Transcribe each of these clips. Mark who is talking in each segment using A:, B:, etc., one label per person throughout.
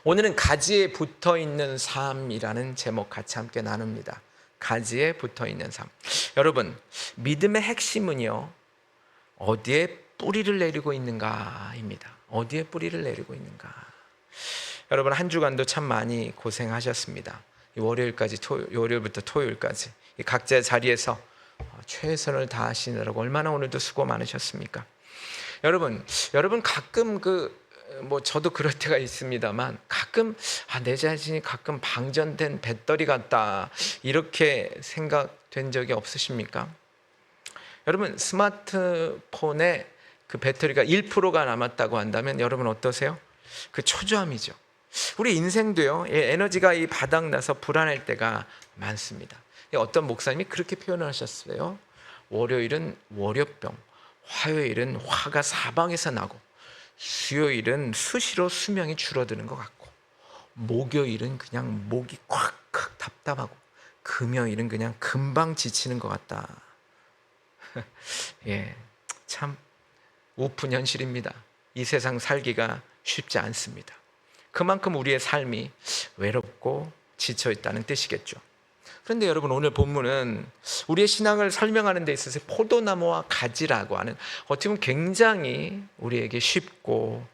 A: 오늘은 가지에 붙어있는 삶이라는 제목 같이 함께 나눕니다. 가지에 붙어있는 삶. 여러분, 믿음의 핵심은요, 어디에 뿌리를 내리고 있는가입니다. 어디에 뿌리를 내리고 있는가. 여러분, 한 주간도 참 많이 고생하셨습니다. 월요일부터 토요일까지 각자의 자리에서 최선을 다하시느라고 얼마나 오늘도 수고 많으셨습니까? 여러분 가끔 저도 그럴 때가 있습니다만 가끔 내 자신이 가끔 방전된 배터리 같다 이렇게 생각된 적이 없으십니까? 여러분, 스마트폰에 그 배터리가 1%가 남았다고 한다면 여러분 어떠세요? 그 초조함이죠. 우리 인생도요, 에너지가 바닥나서 불안할 때가 많습니다. 어떤 목사님이 그렇게 표현을 하셨어요. 월요일은 월요병, 화요일은 화가 사방에서 나고, 수요일은 수시로 수명이 줄어드는 것 같고, 목요일은 그냥 목이 콱콱 답답하고, 금요일은 그냥 금방 지치는 것 같다. 참 우픈 현실입니다. 이 세상 살기가 쉽지 않습니다. 그만큼 우리의 삶이 외롭고 지쳐있다는 뜻이겠죠. 그런데 여러분, 오늘 본문은 우리의 신앙을 설명하는 데 있어서 포도나무와 가지라고 하는 어떻게 보면 굉장히 우리에게 쉽고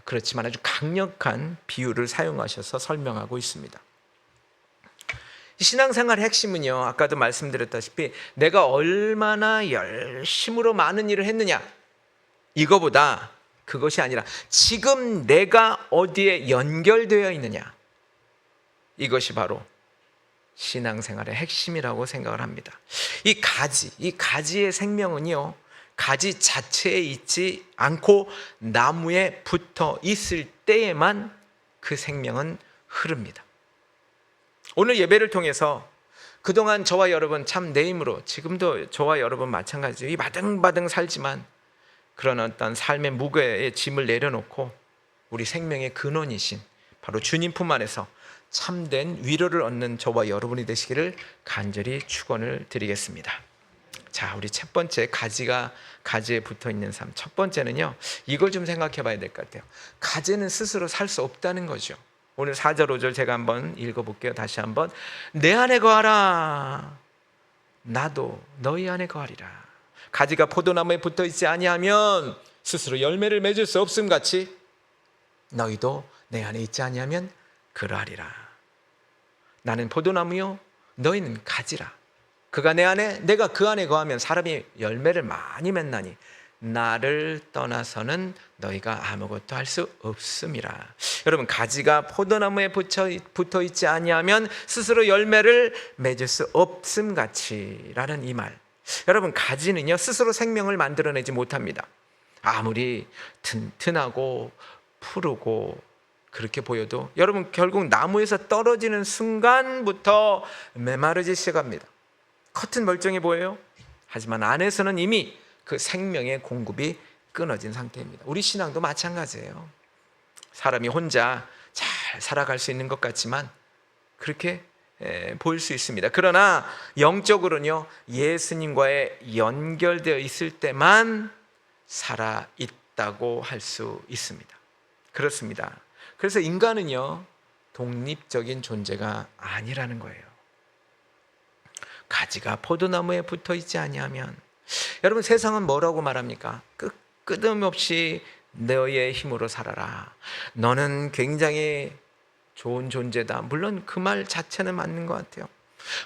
A: 그렇지만 아주 강력한 비유를 사용하셔서 설명하고 있습니다. 신앙생활의 핵심은요, 아까도 말씀드렸다시피 내가 얼마나 열심으로 많은 일을 했느냐, 이거보다 그것이 아니라 지금 내가 어디에 연결되어 있느냐, 이것이 바로 신앙생활의 핵심이라고 생각을 합니다. 이 가지의 생명은요, 가지 자체에 있지 않고 나무에 붙어 있을 때에만 그 생명은 흐릅니다. 오늘 예배를 통해서 그동안 저와 여러분, 참 내 힘으로, 지금도 저와 여러분 마찬가지예요. 이 바등바등 살지만 그런 어떤 삶의 무게의 짐을 내려놓고 우리 생명의 근원이신 바로 주님 품 안에서 참된 위로를 얻는 저와 여러분이 되시기를 간절히 축원을 드리겠습니다. 자, 우리 첫 번째, 가지에 붙어있는 삶. 첫 번째는요, 이걸 좀 생각해 봐야 될 것 같아요. 가지는 스스로 살 수 없다는 거죠. 오늘 4절 5절 제가 한번 읽어볼게요. 다시 한번. 내 안에 거하라, 나도 너희 안에 거하리라. 가지가 포도나무에 붙어있지 아니하면 스스로 열매를 맺을 수 없음 같이 너희도 내 안에 있지 아니하면 그러하리라. 나는 포도나무요, 너희는 가지라. 그가 내 안에, 내가 그 안에 거하면 사람이 열매를 많이 맺나니 나를 떠나서는 너희가 아무것도 할 수 없음이라. 여러분, 가지가 포도나무에 붙어 있지 아니하면 스스로 열매를 맺을 수 없음 같이라는 이 말. 여러분, 가지는요, 스스로 생명을 만들어내지 못합니다. 아무리 튼튼하고 푸르고 그렇게 보여도 여러분, 결국 나무에서 떨어지는 순간부터 메마르기 시작합니다. 겉은 멀쩡해 보여요. 하지만 안에서는 이미 그 생명의 공급이 끊어진 상태입니다. 우리 신앙도 마찬가지예요. 사람이 혼자 잘 살아갈 수 있는 것 같지만 그렇게 보일 수 있습니다. 그러나 영적으로는요, 예수님과의 연결되어 있을 때만 살아있다고 할 수 있습니다. 그렇습니다. 그래서 인간은요, 독립적인 존재가 아니라는 거예요. 가지가 포도나무에 붙어 있지 아니하면, 여러분, 세상은 뭐라고 말합니까? 끝임없이 너의 힘으로 살아라. 너는 굉장히 좋은 존재다. 물론 그 말 자체는 맞는 것 같아요.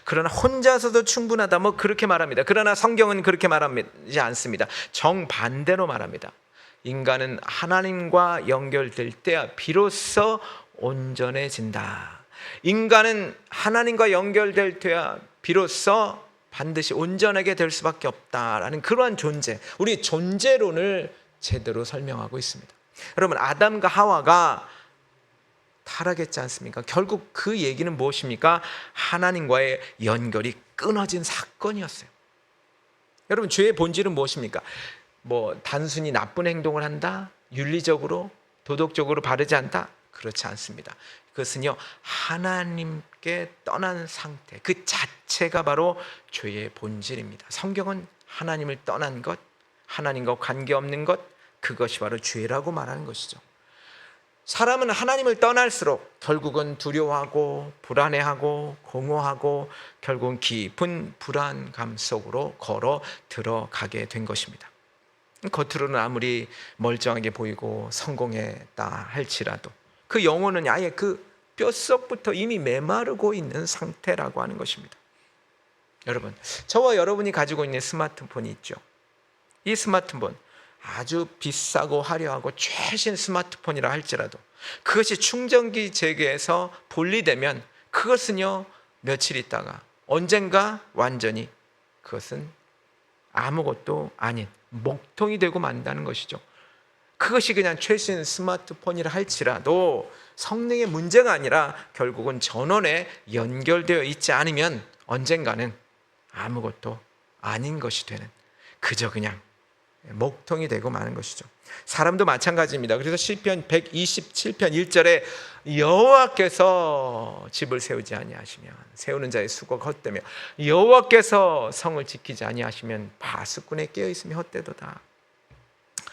A: 그러나 혼자서도 충분하다, 그렇게 말합니다. 그러나 성경은 그렇게 말하지 않습니다. 정반대로 말합니다. 인간은 하나님과 연결될 때야 비로소 온전해진다. 인간은 하나님과 연결될 때야 비로소 반드시 온전하게 될 수밖에 없다라는 그러한 존재, 우리 존재론을 제대로 설명하고 있습니다. 여러분, 아담과 하와가 타락했지 않습니까? 결국 그 얘기는 무엇입니까? 하나님과의 연결이 끊어진 사건이었어요. 여러분, 죄의 본질은 무엇입니까? 단순히 나쁜 행동을 한다? 윤리적으로, 도덕적으로 바르지 않다? 그렇지 않습니다. 그것은요, 하나님께 떠난 상태, 그 자체가 바로 죄의 본질입니다. 성경은 하나님을 떠난 것, 하나님과 관계없는 것, 그것이 바로 죄라고 말하는 것이죠. 사람은 하나님을 떠날수록 결국은 두려워하고 불안해하고 공허하고 결국은 깊은 불안감 속으로 걸어 들어가게 된 것입니다. 겉으로는 아무리 멀쩡하게 보이고 성공했다 할지라도 그 영혼은 아예 그 뼛속부터 이미 메마르고 있는 상태라고 하는 것입니다. 여러분, 저와 여러분이 가지고 있는 스마트폰이 있죠. 이 스마트폰 아주 비싸고 화려하고 최신 스마트폰이라 할지라도 그것이 충전기 재개에서 분리되면 그것은요 며칠 있다가 언젠가 완전히 그것은 아무것도 아닌 목통이 되고 만다는 것이죠. 그것이 그냥 최신 스마트폰이라 할지라도 성능의 문제가 아니라 결국은 전원에 연결되어 있지 않으면 언젠가는 아무것도 아닌 것이 되는, 그저 그냥 목통이 되고 마는 것이죠. 사람도 마찬가지입니다. 그래서 시편 127편 1절에 여호와께서 집을 세우지 아니하시면 세우는 자의 수고가 헛되며 여호와께서 성을 지키지 아니하시면 파수꾼에 깨어있으며 헛되도다.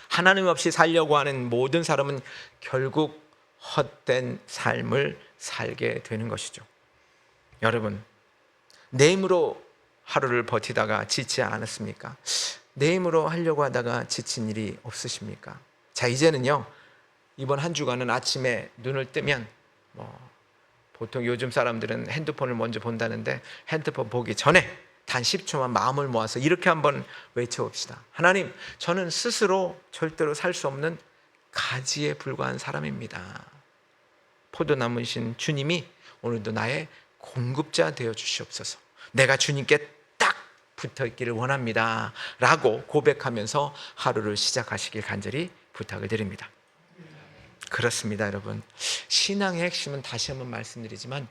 A: 하나님 없이 살려고 하는 모든 사람은 결국 헛된 삶을 살게 되는 것이죠. 여러분, 내 힘으로 하루를 버티다가 지치지 않았습니까? 내 힘으로 하려고 하다가 지친 일이 없으십니까? 자, 이제는요 이번 한 주간은 아침에 눈을 뜨면 보통 요즘 사람들은 핸드폰을 먼저 본다는데 핸드폰 보기 전에 단 10초만 마음을 모아서 이렇게 한번 외쳐봅시다. 하나님, 저는 스스로 절대로 살 수 없는 가지에 불과한 사람입니다. 포도나무이신 주님이 오늘도 나의 공급자 되어 주시옵소서. 내가 주님께 딱 붙어 있기를 원합니다 라고 고백하면서 하루를 시작하시길 간절히 부탁을 드립니다. 그렇습니다, 여러분. 신앙의 핵심은 다시 한번 말씀드리지만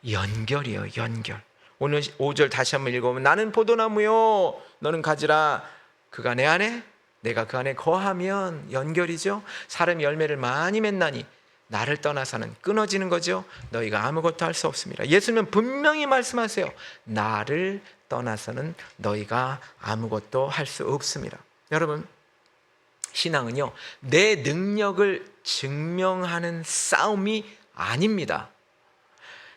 A: 연결이에요. 연결. 오늘 5절 다시 한번 읽어보면 나는 포도나무요 너는 가지라. 그가 내 안에 내가 그 안에 거하면 연결이죠. 사람이 열매를 많이 맺나니 나를 떠나서는 끊어지는 거죠. 너희가 아무것도 할 수 없습니다. 예수님은 분명히 말씀하세요. 나를 떠나서는 너희가 아무것도 할 수 없습니다. 여러분, 신앙은요 내 능력을 증명하는 싸움이 아닙니다.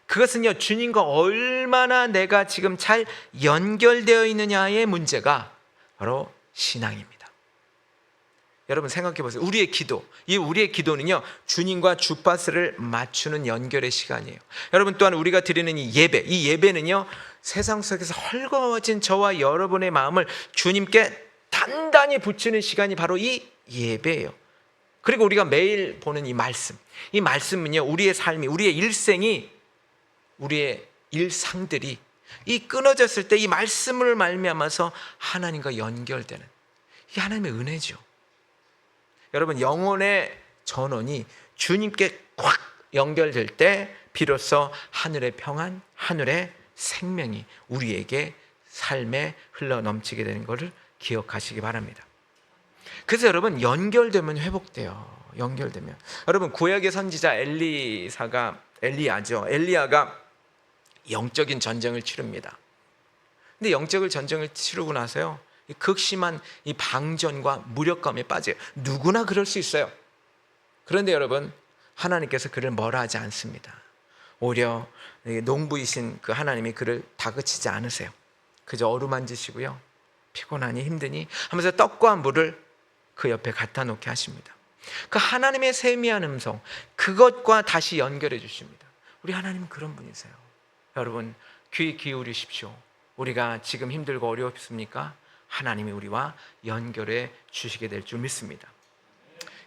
A: 그것은요 주님과 얼마나 내가 지금 잘 연결되어 있느냐의 문제가 바로 신앙입니다. 여러분 생각해 보세요. 우리의 기도, 우리의 기도는요 주님과 주파수를 맞추는 연결의 시간이에요. 여러분, 또한 우리가 드리는 이 예배는요 세상 속에서 헐거워진 저와 여러분의 마음을 주님께 단단히 붙이는 시간이 바로 이 예배예요. 그리고 우리가 매일 보는 이 말씀은요 우리의 삶이, 우리의 일생이, 우리의 일상들이 이 끊어졌을 때 이 말씀을 말미암아서 하나님과 연결되는 이 하나님의 은혜죠. 여러분, 영혼의 전원이 주님께 꽉 연결될 때 비로소 하늘의 평안, 하늘의 생명이 우리에게 삶에 흘러넘치게 되는 것을 기억하시기 바랍니다. 그래서 여러분, 연결되면 회복돼요. 연결되면. 여러분, 구약의 선지자 엘리야가 영적인 전쟁을 치릅니다. 근데 영적인 전쟁을 치르고 나서요 이 극심한 이 방전과 무력감에 빠져요. 누구나 그럴 수 있어요. 그런데 여러분, 하나님께서 그를 뭐라 하지 않습니다. 오히려 농부이신 그 하나님이 그를 다그치지 않으세요. 그저 어루만지시고요 피곤하니 힘드니 하면서 떡과 물을 그 옆에 갖다 놓게 하십니다. 그 하나님의 세미한 음성, 그것과 다시 연결해 주십니다. 우리 하나님은 그런 분이세요. 여러분, 귀 기울이십시오. 우리가 지금 힘들고 어렵습니까? 하나님이 우리와 연결해 주시게 될 줄 믿습니다.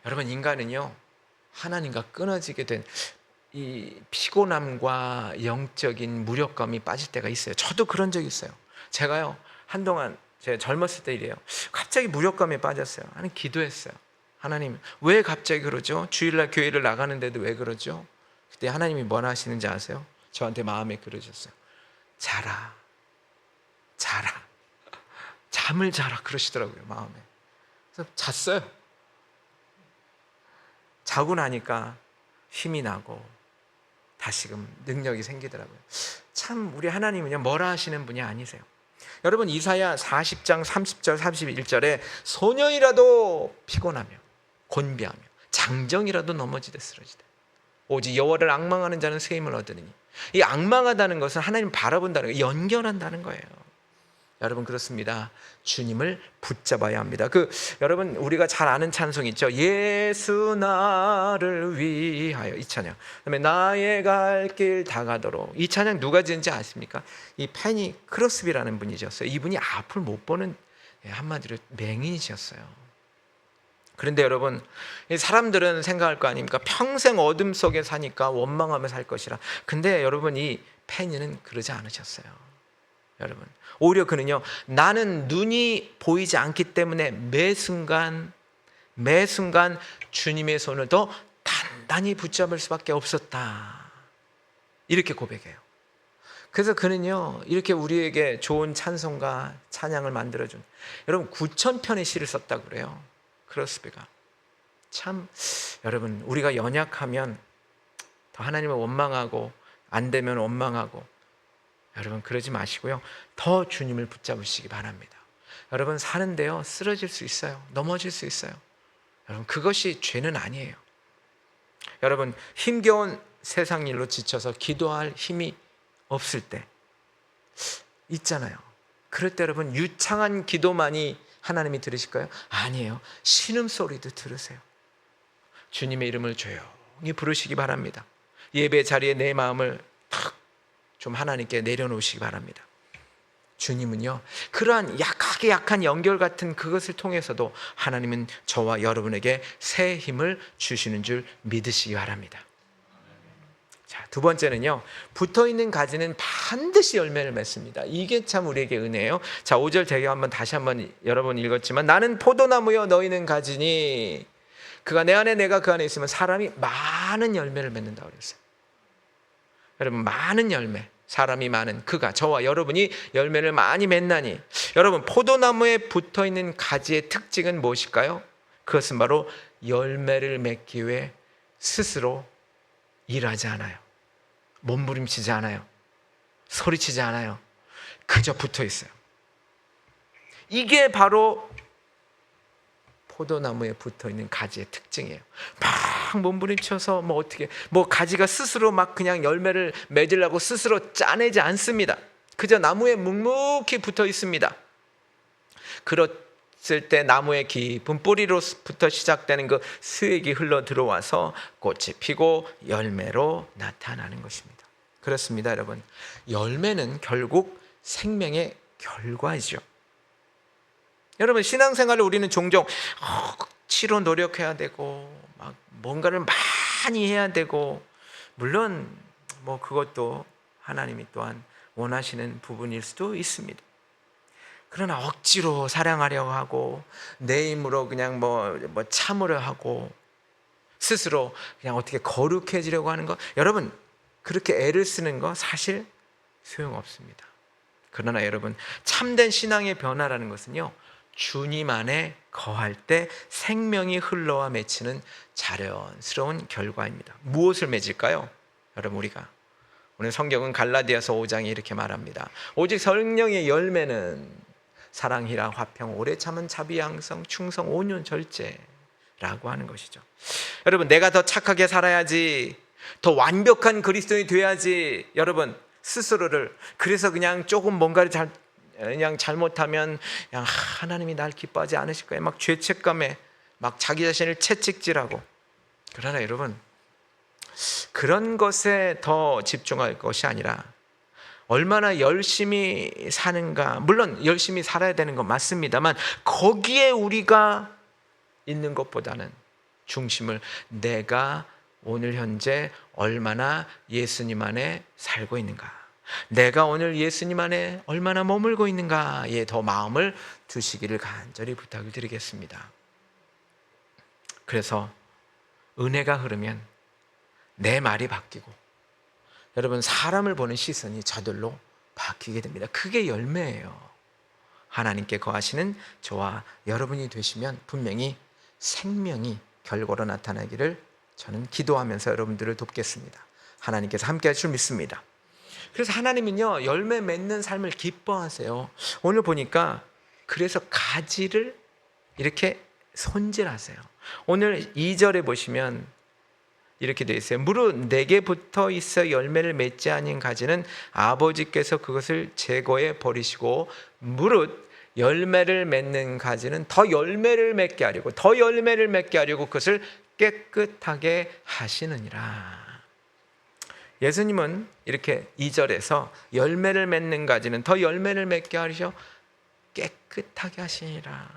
A: 여러분, 인간은요 하나님과 끊어지게 된 이 피곤함과 영적인 무력감이 빠질 때가 있어요. 저도 그런 적이 있어요. 제가요 한동안 제가 젊었을 때 이래요. 갑자기 무력감에 빠졌어요. 하나님 기도했어요. 하나님, 왜 갑자기 그러죠? 주일날 교회를 나가는데도 왜 그러죠? 그때 하나님이 뭐라 하시는지 아세요? 저한테 마음에 그러셨어요. 자라. 잠을 자라 그러시더라고요, 마음에. 그래서 잤어요. 자고 나니까 힘이 나고 다시금 능력이 생기더라고요. 참 우리 하나님은요 뭐라 하시는 분이 아니세요. 여러분, 이사야 40장 30절 31절에 소년이라도 피곤하며 곤비하며 장정이라도 넘어지되 쓰러지되 오직 여호와를 앙망하는 자는 새 힘을 얻으리니. 이 앙망하다는 것은 하나님 바라본다는 거예요. 연결한다는 거예요. 여러분, 그렇습니다. 주님을 붙잡아야 합니다. 여러분, 우리가 잘 아는 찬송 있죠. 예수 나를 위하여, 이 찬양. 그다음에 나의 갈 길 다가도록. 이 찬양 누가 지은지 아십니까? 이 페니 크로스비라는 분이 지었어요. 이분이 앞을 못 보는, 한마디로 맹인이셨어요. 그런데 여러분, 사람들은 생각할 거 아닙니까? 평생 어둠 속에 사니까 원망하며 살 것이라. 근데 여러분, 이 페니는 그러지 않으셨어요. 여러분, 오히려 그는요, 나는 눈이 보이지 않기 때문에 매 순간 주님의 손을 더 단단히 붙잡을 수밖에 없었다, 이렇게 고백해요. 그래서 그는요, 이렇게 우리에게 좋은 찬송과 찬양을 만들어준, 여러분 9,000편의 시를 썼다고 그래요. 크로스비가. 참, 여러분, 우리가 연약하면 더 하나님을 원망하고, 안 되면 원망하고, 여러분 그러지 마시고요, 더 주님을 붙잡으시기 바랍니다. 여러분, 사는데요 쓰러질 수 있어요. 넘어질 수 있어요. 여러분, 그것이 죄는 아니에요. 여러분, 힘겨운 세상 일로 지쳐서 기도할 힘이 없을 때 있잖아요. 그럴 때 여러분, 유창한 기도만이 하나님이 들으실까요? 아니에요. 신음소리도 들으세요. 주님의 이름을 조용히 부르시기 바랍니다. 예배 자리에 내 마음을 탁 좀 하나님께 내려놓으시기 바랍니다. 주님은요, 그러한 약한 연결 같은 그것을 통해서도 하나님은 저와 여러분에게 새 힘을 주시는 줄 믿으시기 바랍니다. 자, 두 번째는요, 붙어있는 가지는 반드시 열매를 맺습니다. 이게 참 우리에게 은혜예요. 자, 5절 대개 다시 한번 여러 번 읽었지만, 나는 포도나무여 너희는 가지니 그가 내 안에 내가 그 안에 있으면 사람이 많은 열매를 맺는다고 그랬어요. 여러분, 많은 열매, 사람이 많은 그가, 저와 여러분이 열매를 많이 맺나니. 여러분, 포도나무에 붙어있는 가지의 특징은 무엇일까요? 그것은 바로 열매를 맺기 위해 스스로 일하지 않아요. 몸부림치지 않아요. 소리치지 않아요. 그저 붙어 있어요. 이게 바로 포도나무에 붙어있는 가지의 특징이에요. 막 몸부림쳐서 가지가 스스로 막 그냥 열매를 맺으려고 스스로 짜내지 않습니다. 그저 나무에 묵묵히 붙어 있습니다. 그랬을 때 나무의 깊은 뿌리로부터 시작되는 그 수액이 흘러 들어와서 꽃이 피고 열매로 나타나는 것입니다. 그렇습니다, 여러분. 열매는 결국 생명의 결과이죠. 여러분, 신앙생활을 우리는 종종 억지로 노력해야 되고 막 뭔가를 많이 해야 되고, 물론 그것도 하나님이 또한 원하시는 부분일 수도 있습니다. 그러나 억지로 사랑하려고 하고 내 힘으로 그냥 참으려 하고 스스로 그냥 어떻게 거룩해지려고 하는 거, 여러분 그렇게 애를 쓰는 거 사실 소용없습니다. 그러나 여러분, 참된 신앙의 변화라는 것은요, 주님 안에 거할 때 생명이 흘러와 맺히는 자연스러운 결과입니다. 무엇을 맺을까요? 여러분, 우리가 오늘 성경은 갈라디아서 5장에 이렇게 말합니다. 오직 성령의 열매는 사랑, 희락, 화평, 오래 참은, 자비, 양성, 충성, 온유, 절제라고 하는 것이죠. 여러분, 내가 더 착하게 살아야지, 더 완벽한 그리스도인이 돼야지, 여러분 스스로를, 그래서 그냥 조금 뭔가를 그냥 잘못하면 그냥 하나님이 날 기뻐하지 않으실 거예요, 막 죄책감에 막 자기 자신을 채찍질하고. 그러나 여러분, 그런 것에 더 집중할 것이 아니라 얼마나 열심히 사는가. 물론 열심히 살아야 되는 건 맞습니다만, 거기에 우리가 있는 것보다는 중심을, 내가 오늘 현재 얼마나 예수님 안에 살고 있는가, 내가 오늘 예수님 안에 얼마나 머물고 있는가에 더 마음을 두시기를 간절히 부탁을 드리겠습니다. 그래서 은혜가 흐르면 내 말이 바뀌고, 여러분 사람을 보는 시선이 저절로 바뀌게 됩니다. 그게 열매예요. 하나님께 거하시는 저와 여러분이 되시면 분명히 생명이 결과로 나타나기를 저는 기도하면서 여러분들을 돕겠습니다. 하나님께서 함께 하실 줄 믿습니다. 그래서 하나님은요, 열매 맺는 삶을 기뻐하세요. 오늘 보니까 그래서 가지를 이렇게 손질하세요. 오늘 2절에 보시면 이렇게 되어 있어요. 무릇 내게 붙어 있어 열매를 맺지 아닌 가지는 아버지께서 그것을 제거해 버리시고 무릇 열매를 맺는 가지는 더 열매를 맺게 하려고 그것을 깨끗하게 하시느니라. 예수님은 이렇게 2절에서 열매를 맺는 가지는 더 열매를 맺게 하셔 깨끗하게 하시니라.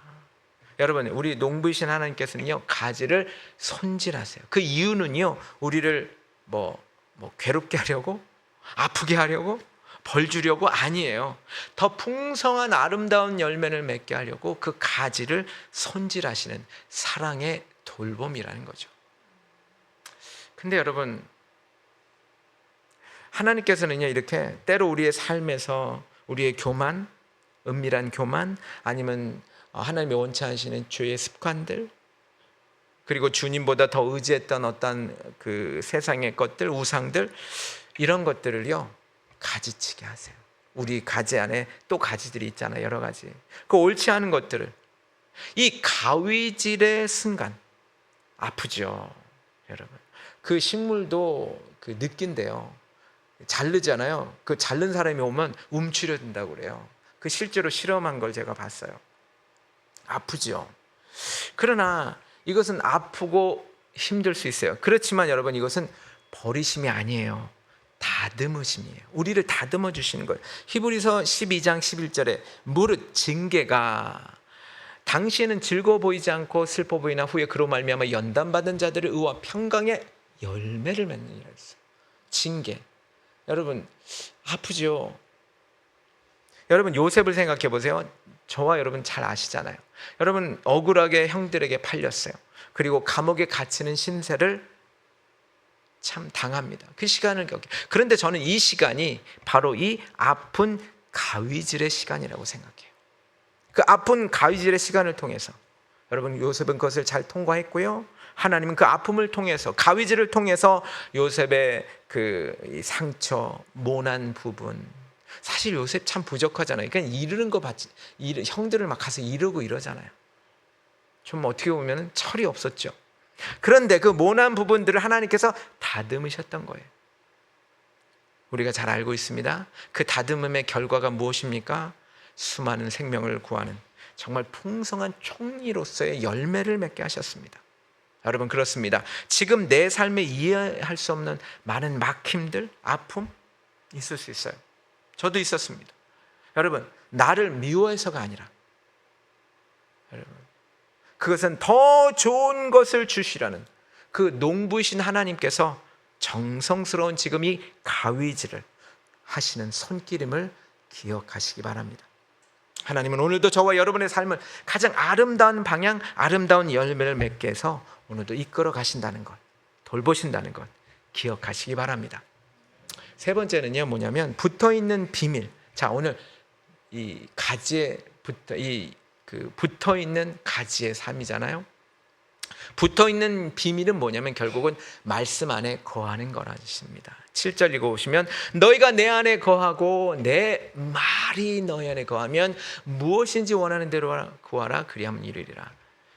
A: 여러분, 우리 농부이신 하나님께서는요 가지를 손질하세요. 그 이유는요 우리를 괴롭게 하려고, 아프게 하려고, 벌 주려고 아니에요. 더 풍성한 아름다운 열매를 맺게 하려고 그 가지를 손질하시는 사랑의 돌봄이라는 거죠. 근데 여러분, 하나님께서는요 이렇게 때로 우리의 삶에서 우리의 교만, 은밀한 교만, 아니면 하나님이 원치 않으시는 죄의 습관들, 그리고 주님보다 더 의지했던 어떤 그 세상의 것들, 우상들, 이런 것들을요 가지치게 하세요. 우리 가지 안에 또 가지들이 있잖아요. 여러 가지. 그 옳지 않은 것들을, 이 가위질의 순간 아프죠 여러분. 그 식물도 그 느낀대요. 자르잖아요. 그 자른 사람이 오면 움츠려든다고 그래요. 그 실제로 실험한 걸 제가 봤어요. 아프죠. 그러나 이것은 아프고 힘들 수 있어요. 그렇지만 여러분, 이것은 버리심이 아니에요. 다듬으심이에요. 우리를 다듬어 주시는 거예요. 히브리서 12장 11절에 무릇 징계가 당시에는 즐거워 보이지 않고 슬퍼 보이나 후에 그로 말미암아 연단받은 자들의 의와 평강의 열매를 맺느니라 했어요. 징계. 여러분, 아프죠. 여러분, 요셉을 생각해 보세요. 저와 여러분 잘 아시잖아요. 여러분, 억울하게 형들에게 팔렸어요. 그리고 감옥에 갇히는 신세를 참 당합니다. 그 시간을 겪게. 그런데 저는 이 시간이 바로 이 아픈 가위질의 시간이라고 생각해요. 그 아픈 가위질의 시간을 통해서 여러분, 요셉은 그것을 잘 통과했고요. 하나님은 그 아픔을 통해서, 가위질을 통해서 요셉의 그 상처, 모난 부분, 사실 요셉 참 부족하잖아요. 그냥 이르는 거 봤지, 형들을 막 가서 이르고 이러잖아요. 좀 어떻게 보면 철이 없었죠. 그런데 그 모난 부분들을 하나님께서 다듬으셨던 거예요. 우리가 잘 알고 있습니다. 그 다듬음의 결과가 무엇입니까? 수많은 생명을 구하는 정말 풍성한 총리로서의 열매를 맺게 하셨습니다. 여러분, 그렇습니다. 지금 내 삶에 이해할 수 없는 많은 막힘들, 아픔 있을 수 있어요. 저도 있었습니다. 여러분, 나를 미워해서가 아니라 여러분, 그것은 더 좋은 것을 주시라는 그 농부이신 하나님께서 정성스러운 지금 이 가위질을 하시는 손길임을 기억하시기 바랍니다. 하나님은 오늘도 저와 여러분의 삶을 가장 아름다운 방향, 아름다운 열매를 맺게 해서 오늘도 이끌어 가신다는 것, 돌보신다는 것 기억하시기 바랍니다. 세 번째는요, 뭐냐면 붙어있는 비밀. 자, 오늘 이 가지에 붙어있는 가지의 삶이잖아요. 붙어있는 비밀은 뭐냐면 결국은 말씀 안에 거하는 거라십니다. 7절 읽어보시면 너희가 내 안에 거하고 내 말이 너희 안에 거하면 무엇인지 원하는 대로 구하라 그리하면 이루리라.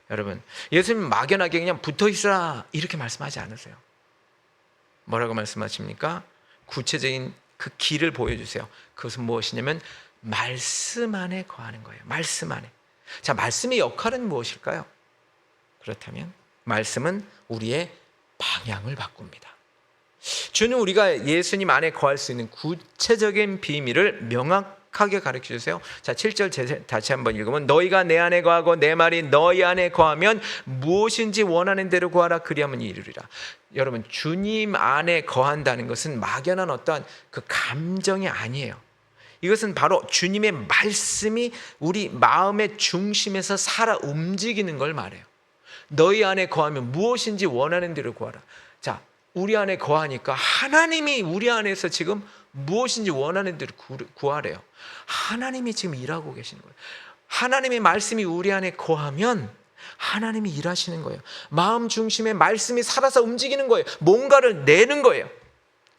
A: 여러분, 예수님 막연하게 그냥 붙어있으라 이렇게 말씀하지 않으세요. 뭐라고 말씀하십니까? 구체적인 그 길을 보여주세요. 그것은 무엇이냐면 말씀 안에 거하는 거예요. 말씀 안에. 자, 말씀의 역할은 무엇일까요? 그렇다면 말씀은 우리의 방향을 바꿉니다. 주는 우리가 예수님 안에 거할 수 있는 구체적인 비밀을 명확하게 가르쳐 주세요. 자, 7절 다시 한번 읽으면 너희가 내 안에 거하고 내 말이 너희 안에 거하면 무엇인지 원하는 대로 구하라 그리하면 이루리라. 여러분, 주님 안에 거한다는 것은 막연한 어떠한 그 감정이 아니에요. 이것은 바로 주님의 말씀이 우리 마음의 중심에서 살아 움직이는 걸 말해요. 너희 안에 거하면 무엇인지 원하는 대로 구하라. 자, 우리 안에 거하니까 하나님이 우리 안에서 지금 무엇인지 원하는 대로 구하래요. 하나님이 지금 일하고 계시는 거예요. 하나님의 말씀이 우리 안에 거하면 하나님이 일하시는 거예요. 마음 중심에 말씀이 살아서 움직이는 거예요. 뭔가를 내는 거예요.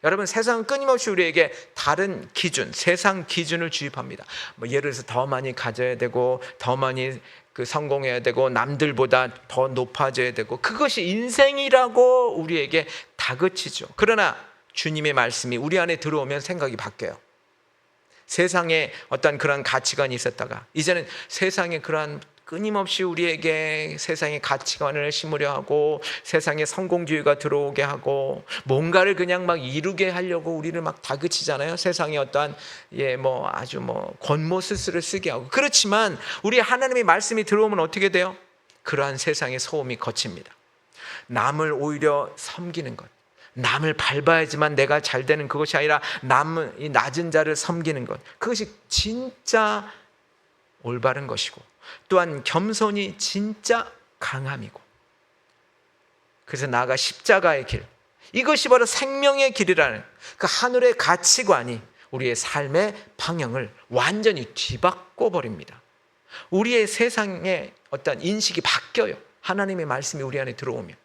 A: 여러분, 세상은 끊임없이 우리에게 다른 기준, 세상 기준을 주입합니다. 예를 들어서 더 많이 가져야 되고, 더 많이 성공해야 되고, 남들보다 더 높아져야 되고, 그것이 인생이라고 우리에게 다그치죠. 그러나 주님의 말씀이 우리 안에 들어오면 생각이 바뀌어요. 세상에 어떤 그런 가치관이 있었다가 이제는 세상에 그러한 끊임없이 우리에게 세상의 가치관을 심으려 하고 세상의 성공주의가 들어오게 하고 뭔가를 그냥 막 이루게 하려고 우리를 막 다그치잖아요. 세상에 어떠한 아주 권모스스를 쓰게 하고. 그렇지만 우리 하나님의 말씀이 들어오면 어떻게 돼요? 그러한 세상의 소음이 거칩니다. 남을 오히려 섬기는 것, 남을 밟아야지만 내가 잘 되는 그것이 아니라 이 낮은 자를 섬기는 것, 그것이 진짜 올바른 것이고 또한 겸손이 진짜 강함이고, 그래서 나아가 십자가의 길, 이것이 바로 생명의 길이라는 그 하늘의 가치관이 우리의 삶의 방향을 완전히 뒤바꿔 버립니다. 우리의 세상의 어떤 인식이 바뀌어요. 하나님의 말씀이 우리 안에 들어오면.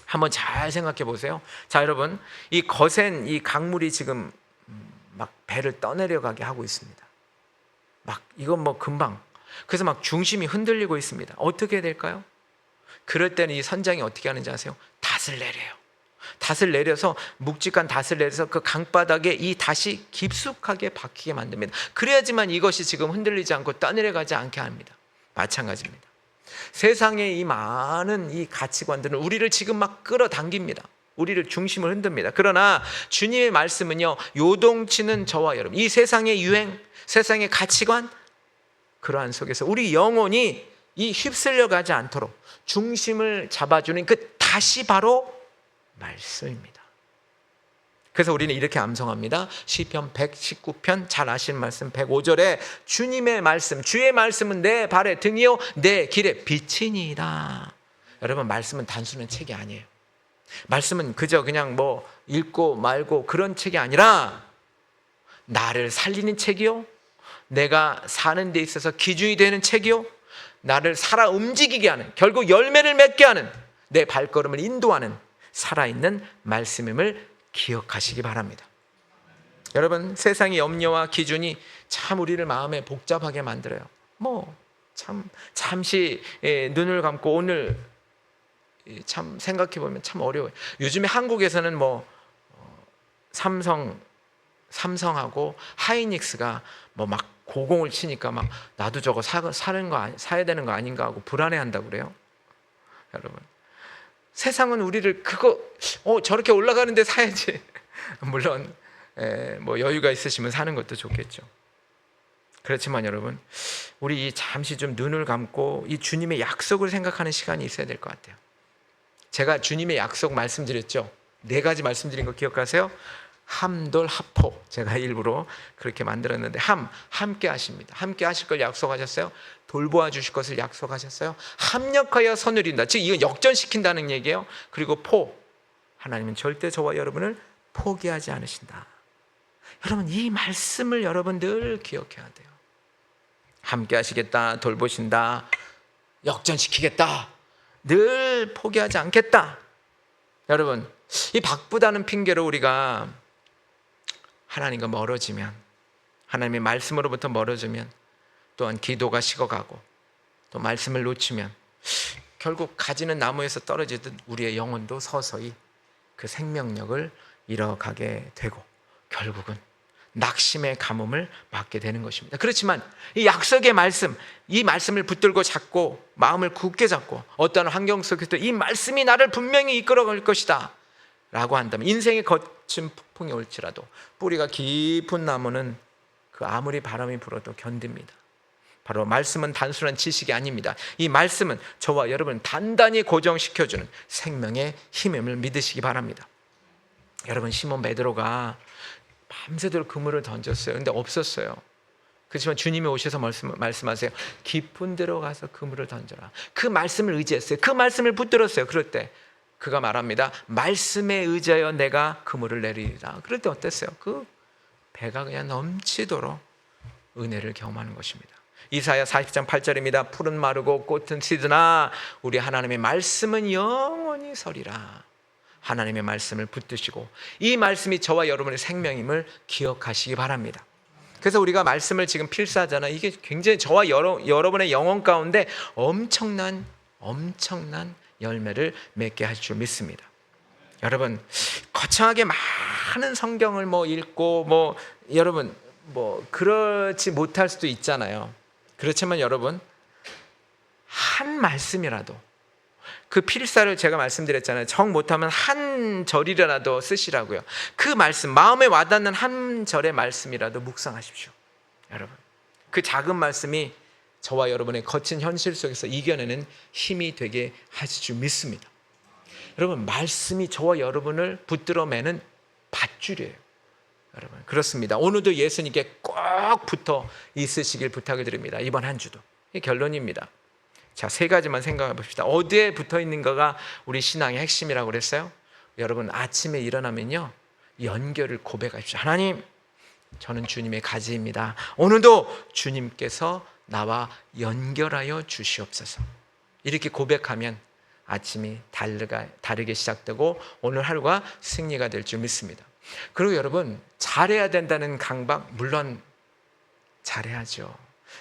A: 한번 잘 생각해 보세요. 자, 여러분, 이 거센 이 강물이 지금 막 배를 떠내려가게 하고 있습니다. 막 이건 금방, 그래서 막 중심이 흔들리고 있습니다. 어떻게 해야 될까요? 그럴 때는 이 선장이 어떻게 하는지 아세요? 닷을 내려요. 닷을 내려서, 묵직한 닷을 내려서 그 강바닥에 이 닷이 깊숙하게 박히게 만듭니다. 그래야지만 이것이 지금 흔들리지 않고 떠내려가지 않게 합니다. 마찬가지입니다. 세상의 이 많은 이 가치관들은 우리를 지금 막 끌어당깁니다. 우리를 중심을 흔듭니다. 그러나 주님의 말씀은요, 요동치는 저와 여러분, 이 세상의 유행, 세상의 가치관, 그러한 속에서 우리 영혼이 이 휩쓸려 가지 않도록 중심을 잡아주는 그 닷이 바로 말씀입니다. 그래서 우리는 이렇게 암송합니다. 시편 119편 잘 아시는 말씀 105절에 주님의 말씀, 주의 말씀은 내 발의 등이요 내 길의 빛이니이다. 여러분, 말씀은 단순한 책이 아니에요. 말씀은 그저 그냥 읽고 말고 그런 책이 아니라 나를 살리는 책이요, 내가 사는 데 있어서 기준이 되는 책이요, 나를 살아 움직이게 하는, 결국 열매를 맺게 하는, 내 발걸음을 인도하는 살아있는 말씀임을 기억하시기 바랍니다. 여러분, 세상의 염려와 기준이 참 우리를 마음에 복잡하게 만들어요. 잠시 눈을 감고 오늘 참 생각해 보면 참 어려워요. 요즘에 한국에서는 삼성하고 하이닉스가 막 고공을 치니까 막 나도 저거 사야 되는 거 아닌가 하고 불안해한다고 그래요. 여러분, 세상은 우리를 저렇게 올라가는데 사야지. 물론 여유가 있으시면 사는 것도 좋겠죠. 그렇지만 여러분, 우리 잠시 좀 눈을 감고 이 주님의 약속을 생각하는 시간이 있어야 될 것 같아요. 제가 주님의 약속 말씀드렸죠. 4가지 말씀드린 거 기억하세요? 함돌합포, 제가 일부러 그렇게 만들었는데, 함께 하십니다. 함께 하실 걸 약속하셨어요. 돌보아 주실 것을 약속하셨어요. 합력하여 선을 이룬다, 즉 이건 역전시킨다는 얘기예요. 그리고 하나님은 절대 저와 여러분을 포기하지 않으신다. 여러분, 이 말씀을 여러분 늘 기억해야 돼요. 함께 하시겠다, 돌보신다, 역전시키겠다, 늘 포기하지 않겠다. 여러분, 이 바쁘다는 핑계로 우리가 하나님과 멀어지면, 하나님의 말씀으로부터 멀어지면, 또한 기도가 식어가고 또 말씀을 놓치면 결국 가지는 나무에서 떨어지듯 우리의 영혼도 서서히 그 생명력을 잃어가게 되고 결국은 낙심의 가뭄을 맞게 되는 것입니다. 그렇지만 이 약속의 말씀, 이 말씀을 붙들고 잡고 마음을 굳게 잡고 어떠한 환경 속에서도 이 말씀이 나를 분명히 이끌어갈 것이다 라고 한다면, 인생의 거친 폭풍이 올지라도 뿌리가 깊은 나무는 그 아무리 바람이 불어도 견딥니다. 바로 말씀은 단순한 지식이 아닙니다. 이 말씀은 저와 여러분을 단단히 고정시켜주는 생명의 힘임을 믿으시기 바랍니다. 여러분, 시몬 베드로가 밤새도록 그물을 던졌어요. 근데 없었어요. 그렇지만 주님이 오셔서 말씀하세요. 깊은 데로 가서 그물을 던져라. 그 말씀을 의지했어요. 그 말씀을 붙들었어요. 그럴 때 그가 말합니다. 말씀에 의지하여 내가 그물을 내리리라. 그럴 때 어땠어요? 그 배가 그냥 넘치도록 은혜를 경험하는 것입니다. 이사야 40장 8절입니다. 풀은 마르고 꽃은 시드나 우리 하나님의 말씀은 영원히 서리라. 하나님의 말씀을 붙드시고 이 말씀이 저와 여러분의 생명임을 기억하시기 바랍니다. 그래서 우리가 말씀을 지금 필사하잖아요. 이게 굉장히 저와 여러분의 영혼 가운데 엄청난 열매를 맺게 할 줄 믿습니다. 여러분, 거창하게 많은 성경을 읽고 여러분 그렇지 못할 수도 있잖아요. 그렇지만 여러분, 한 말씀이라도, 그 필사를 제가 말씀드렸잖아요. 정 못하면 한 절이라도 쓰시라고요. 그 말씀, 마음에 와닿는 한 절의 말씀이라도 묵상하십시오. 여러분, 그 작은 말씀이 저와 여러분의 거친 현실 속에서 이겨내는 힘이 되게 하실 줄 믿습니다. 여러분, 말씀이 저와 여러분을 붙들어 매는 밧줄이에요. 여러분, 그렇습니다. 오늘도 예수님께 꼭 붙어 있으시길 부탁을 드립니다. 이번 한 주도. 이게 결론입니다. 자, 세 가지만 생각해 봅시다. 어디에 붙어 있는가가 우리 신앙의 핵심이라고 그랬어요? 여러분, 아침에 일어나면요, 연결을 고백하십시오. 하나님, 저는 주님의 가지입니다. 오늘도 주님께서 나와 연결하여 주시옵소서. 이렇게 고백하면 아침이 다르게 시작되고 오늘 하루가 승리가 될 줄 믿습니다. 그리고 여러분, 잘해야 된다는 강박, 물론 잘해야죠.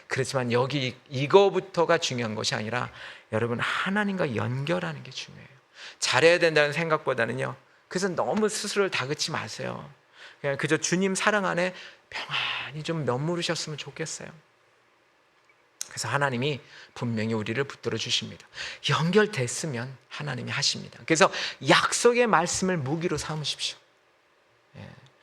A: 그렇지만 여기 이거부터가 중요한 것이 아니라 여러분, 하나님과 연결하는 게 중요해요. 잘해야 된다는 생각보다는요, 그래서 너무 스스로를 다그치 마세요. 그냥 그저 주님 사랑 안에 평안히 좀 머무르셨으면 좋겠어요. 그래서 하나님이 분명히 우리를 붙들어 주십니다. 연결됐으면 하나님이 하십니다. 그래서 약속의 말씀을 무기로 삼으십시오.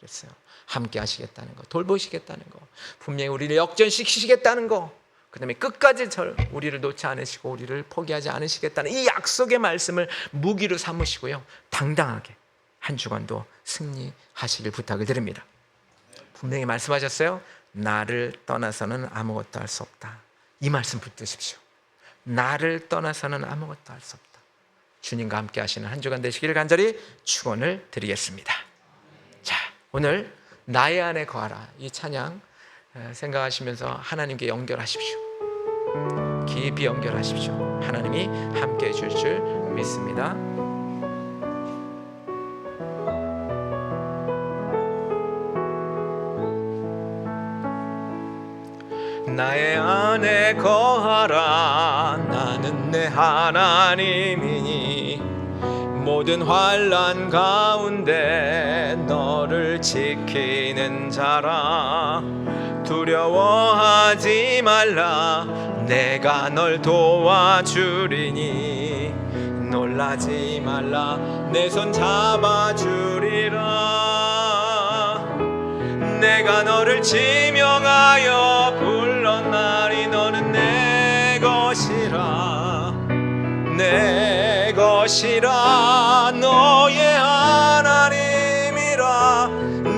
A: 그랬어요. 함께 하시겠다는 거, 돌보시겠다는 거, 분명히 우리를 역전시키시겠다는 거, 그 다음에 끝까지 우리를 놓지 않으시고 우리를 포기하지 않으시겠다는 이 약속의 말씀을 무기로 삼으시고요, 당당하게 한 주간도 승리하시길 부탁을 드립니다. 분명히 말씀하셨어요. 나를 떠나서는 아무것도 할 수 없다. 이 말씀 붙드십시오. 나를 떠나서는 아무것도 할 수 없다. 주님과 함께 하시는 한 주간 되시기를 간절히 축원을 드리겠습니다. 자, 오늘 나의 안에 거하라, 이 찬양 생각하시면서 하나님께 연결하십시오. 깊이 연결하십시오. 하나님이 함께 해줄 줄 믿습니다. 나의 안에 거하라. 나는 내 하나님이니 모든 환난 가운데 너를 지키는 자라. 두려워하지 말라. 내가 널 도와주리니 놀라지 말라. 내 손 잡아주리라. 내가 너를 지명하여 불렀나니 너는 내 것이라. 내 것이라. 너의 하나님이라.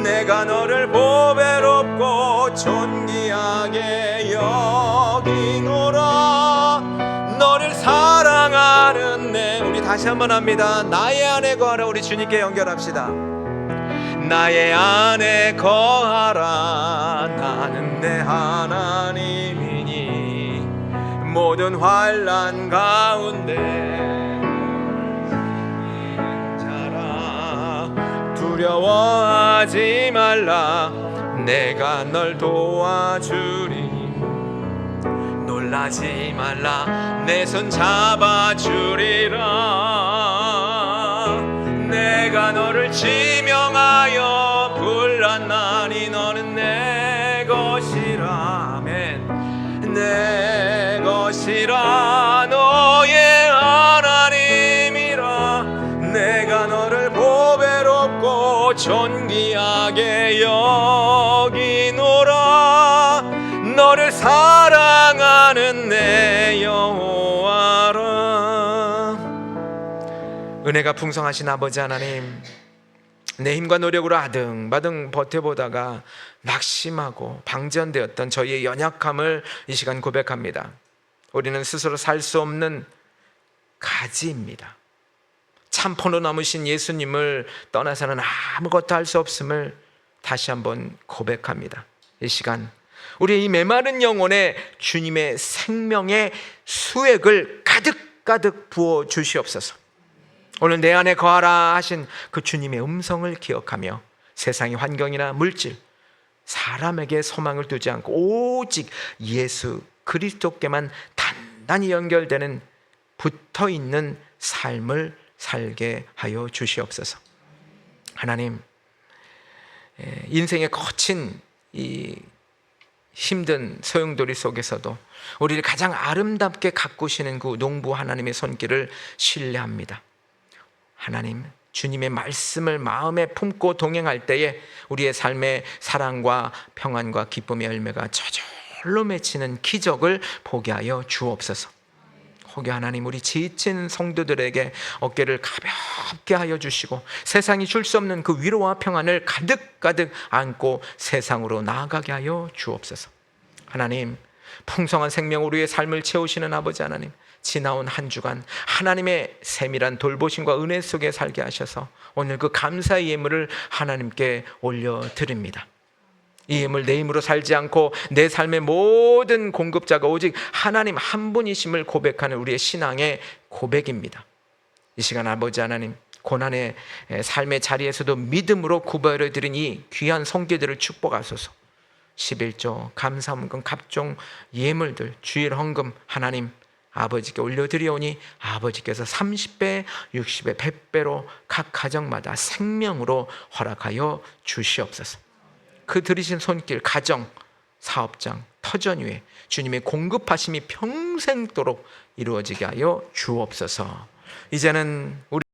A: 내가 너를 보배롭고 존귀하게 여기노라. 너를 사랑하는 우리 다시 한번 합니다. 나의 안에 거하라. 우리 주님께 연결합시다. 나의 안에 거하라. 나는 내 하나님이니 모든 환난 가운데 자라. 두려워하지 말라. 내가 널 도와주리니 놀라지 말라. 내 손 잡아주리라. 내가 너를 지명하여 불렀나니 너는 내 것이라. 아멘. 내 것이라. 너의 하나님이라. 내가 너를 보배롭고 존귀하게 여기노라. 너를 사랑하는 내 여호와라. 은혜가 풍성하신 아버지 하나님, 내 힘과 노력으로 아등바등 버텨보다가 낙심하고 방전되었던 저희의 연약함을 이 시간 고백합니다. 우리는 스스로 살 수 없는 가지입니다. 참포로 남으신 예수님을 떠나서는 아무것도 할 수 없음을 다시 한번 고백합니다. 이 시간 우리의 이 메마른 영혼에 주님의 생명의 수액을 가득가득 부어 주시옵소서. 오늘 내 안에 거하라 하신 그 주님의 음성을 기억하며 세상의 환경이나 물질, 사람에게 소망을 두지 않고 오직 예수 그리스도께만 단단히 연결되는 붙어있는 삶을 살게 하여 주시옵소서. 하나님, 인생의 거친 이 힘든 소용돌이 속에서도 우리를 가장 아름답게 가꾸시는 그 농부 하나님의 손길을 신뢰합니다. 하나님, 주님의 말씀을 마음에 품고 동행할 때에 우리의 삶의 사랑과 평안과 기쁨의 열매가 저절로 맺히는 기적을 보게 하여 주옵소서. 혹여 하나님, 우리 지친 성도들에게 어깨를 가볍게 하여 주시고 세상이 줄 수 없는 그 위로와 평안을 가득가득 안고 세상으로 나아가게 하여 주옵소서. 하나님, 풍성한 생명으로 우리의 삶을 채우시는 아버지 하나님, 지나온 한 주간 하나님의 세밀한 돌보심과 은혜 속에 살게 하셔서 오늘 그 감사의 예물을 하나님께 올려드립니다. 이 예물 내 힘으로 살지 않고 내 삶의 모든 공급자가 오직 하나님 한 분이심을 고백하는 우리의 신앙의 고백입니다. 이 시간 아버지 하나님, 고난의 삶의 자리에서도 믿음으로 구별해 드린 이 귀한 성도들을 축복하소서. 11조, 감사헌금, 각종 예물들, 주일 헌금 하나님 아버지께 올려드리오니 아버지께서 30배, 60배, 100배로 각 가정마다 생명으로 허락하여 주시옵소서. 그 들이신 손길, 가정, 사업장, 터전 위에 주님의 공급하심이 평생도록 이루어지게 하여 주옵소서. 이제는 우리